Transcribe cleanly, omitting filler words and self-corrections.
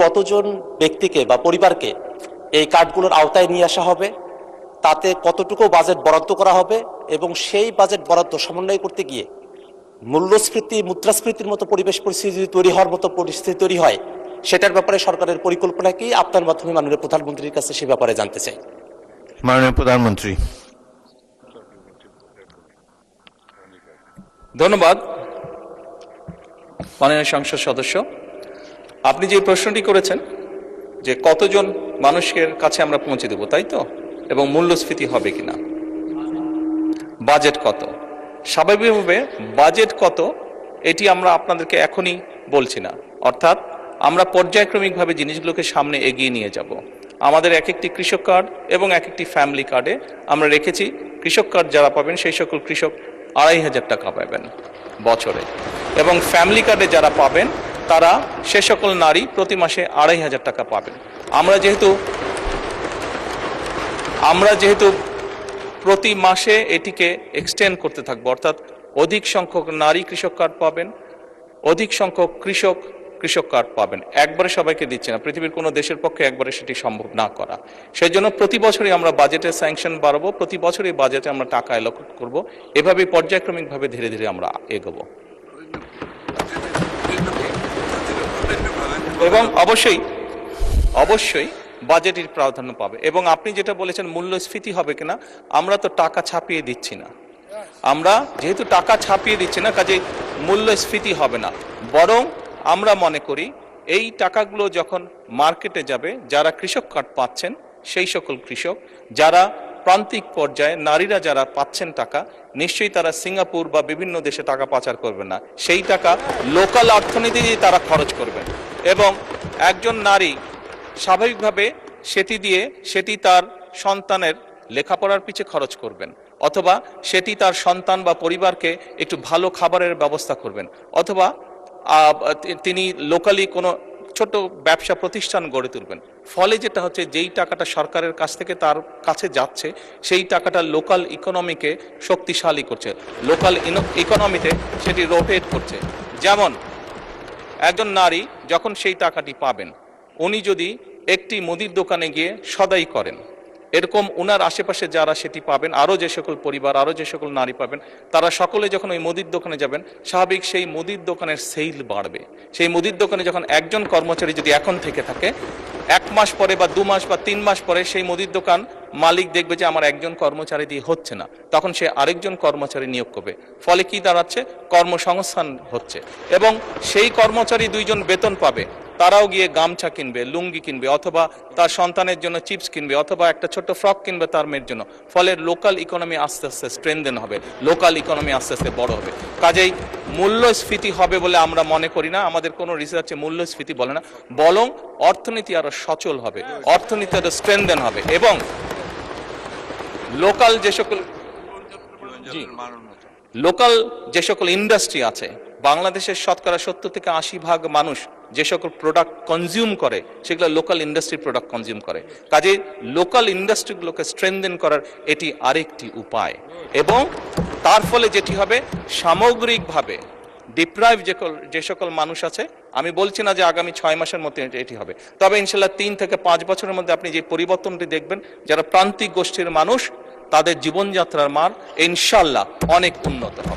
কতজন ব্যক্তিকে বা পরিবারকে এই কার্ডগুলোর আওতায় নিয়ে আসা হবে, তাতে কতটুকু বাজেট বরাদ্দ করা হবে এবং সেই বাজেট বরাদ্দ সমন্বয় করতে গিয়ে মূল্যস্ফীতি মুদ্রাস্ফীতির মতো পরিবেশ পরিস্থিতি তৈরি হওয়ার মতো পরিস্থিতি তৈরি হয়, সেটার ব্যাপারে সরকারের পরিকল্পনা কি? আপনার মাধ্যমে মাননীয় প্রধানমন্ত্রীর কাছে সে ব্যাপারে জানতে চাই। মাননীয় প্রধানমন্ত্রী। ধন্যবাদ মাননীয় সংসদ সদস্য। আপনি যে প্রশ্নটি করেছেন যে কতজন মানুষের কাছে আমরা পৌঁছে দেব, তাই তো, এবং মূল্যস্ফীতি হবে কিনা, বাজেট কত, স্বাভাবিকভাবে বাজেট কত এটি আমরা আপনাদেরকে এখনই বলছি না। অর্থাৎ আমরা পর্যায়ক্রমিকভাবে জিনিসগুলোকে সামনে এগিয়ে নিয়ে যাব। আমাদের এক একটি কৃষক কার্ড এবং এক একটি ফ্যামিলি কার্ডে আমরা রেখেছি কৃষক কার্ড যারা পাবেন সেই সকল কৃষক 2,500 টাকা পাবেন বছরে, এবং ফ্যামিলি কার্ডে যারা পাবেন তারা সে সকল নারী প্রতি মাসে 2,500 টাকা পাবেন। আমরা যেহেতু প্রতি মাসে এটিকে এক্সটেন্ড করতে থাকবো, অর্থাৎ অধিক সংখ্যক নারী কৃষক কার্ড পাবেন, অধিক সংখ্যক কৃষক কার্ড পাবেন। একবারে সবাইকে দিচ্ছে না, পৃথিবীর কোনো দেশের পক্ষে একবারে সেটি সম্ভব না করা। সেই জন্য প্রতি বছরই আমরা বাজেটের স্যাংশন বাড়াবো, প্রতি বছরই বাজেটে আমরা টাকা অ্যালোকেট করব, এভাবে পর্যায়ক্রমিকভাবে ধীরে ধীরে আমরা এগোবো। এবং অবশ্যই বাজেটের প্রাধান্য পাবে। এবং আপনি যেটা বলেছেন মূল্যস্ফীতি হবে কিনা, আমরা তো টাকা ছাপিয়ে দিচ্ছি না। আমরা যেহেতু টাকা ছাপিয়ে দিচ্ছি না, কাজে মূল্যস্ফীতি হবে না। বরং আমরা মনে করি এই টাকাগুলো যখন মার্কেটে যাবে, যারা কৃষক কার্ড পাচ্ছেন সেই সকল কৃষক, যারা প্রান্তিক পর্যায়ে নারীরা যারা পাচ্ছেন টাকা, নিশ্চয়ই তারা সিঙ্গাপুর বা বিভিন্ন দেশে টাকা পাচার করবেন না। সেই টাকা লোকাল অর্থনীতি দিয়ে তারা খরচ করবেন, এবং একজন নারী স্বাভাবিকভাবে সেটি তার সন্তানের লেখাপড়ার পিছে খরচ করবেন, অথবা সেটি তার সন্তান বা পরিবারকে একটু ভালো খাবারের ব্যবস্থা করবেন, অথবা তিনি লোকালি কোনো ছোট ব্যবসা প্রতিষ্ঠান গড়ে তুলবেন। ফলে যেটা হচ্ছে, যেই টাকাটা সরকারের কাছ থেকে তার কাছে যাচ্ছে সেই টাকাটা লোকাল ইকোনমিকে শক্তিশালী করছে, লোকাল ইকোনমিতে সেটি রোটেট করছে। যেমন একজন নারী যখন সেই টাকাটি পাবেন, উনি যদি একটি মুদির দোকানে গিয়ে সদাই করেন, এরকম উনার আশেপাশে যারা সেটি পাবেন, আরও যে সকল পরিবার, আরও যে সকল নারী পাবেন, তারা সকলে যখন ওই মুদির দোকানে যাবেন, স্বাভাবিক সেই মুদির দোকানের সেল বাড়বে। সেই মুদির দোকানে যখন একজন কর্মচারী যদি এখন থেকে থাকে, 1 মাস পরে বা 2 মাস বা 3 মাস পরে সেই মুদির দোকান মালিক দেখবে যে আমার একজন কর্মচারী দিয়ে হচ্ছে না, তখন সে আরেকজন কর্মচারী নিয়োগ করবে। ফলে কি দাঁড়াচ্ছে, কর্মসংস্থান হচ্ছে, এবং সেই কর্মচারী 2 জন বেতন পাবে, তারাও গিয়ে গামছা কিনবে, লুঙ্গি কিনবে, অথবা তার সন্তানের জন্য চিপস কিনবে, অথবা একটা ছোট্ট ফ্রক কিনবে তার মেয়ের জন্য। ফলে লোকাল ইকোনমি আস্তে আস্তে স্ট্রেনদেন হবে, লোকাল ইকোনমি আস্তে আস্তে বড় হবে। কাজেই মূল্যস্ফীতি হবে বলে আমরা মনে করি না, আমাদের কোনো রিসার্চে মূল্যস্ফীতি বলে না, বরং অর্থনীতি আরো সচল হবে, অর্থনীতি আরো স্ট্রেনদেন হবে, এবং লোকাল যে সকল ইন্ডাস্ট্রি আছে, বাংলাদেশের শতকরা 70 থেকে 80% মানুষ যে সকল প্রোডাক্ট কনজিউম করে সেগুলো লোকাল ইন্ডাস্ট্রি প্রোডাক্ট কনজিউম করে। কাজে লোকাল ইন্ডাস্ট্রিগুলোকে স্ট্রেনদেন করার এটি আরেকটি উপায়, এবং তার ফলে যেটি হবে, সামগ্রিকভাবে ডিপ্রাইভ যে সকল মানুষ আছে, আমি বলছি না যে আগামী 6 মাসের মধ্যে এটি হবে, তবে ইনশাল্লাহ 3 থেকে 5 বছরের মধ্যে আপনি যে পরিবর্তনটি দেখবেন, যারা প্রান্তিক গোষ্ঠীর মানুষ, তাদের জীবনযাত্রার মান ইনশাল্লাহ অনেক উন্নত হবে।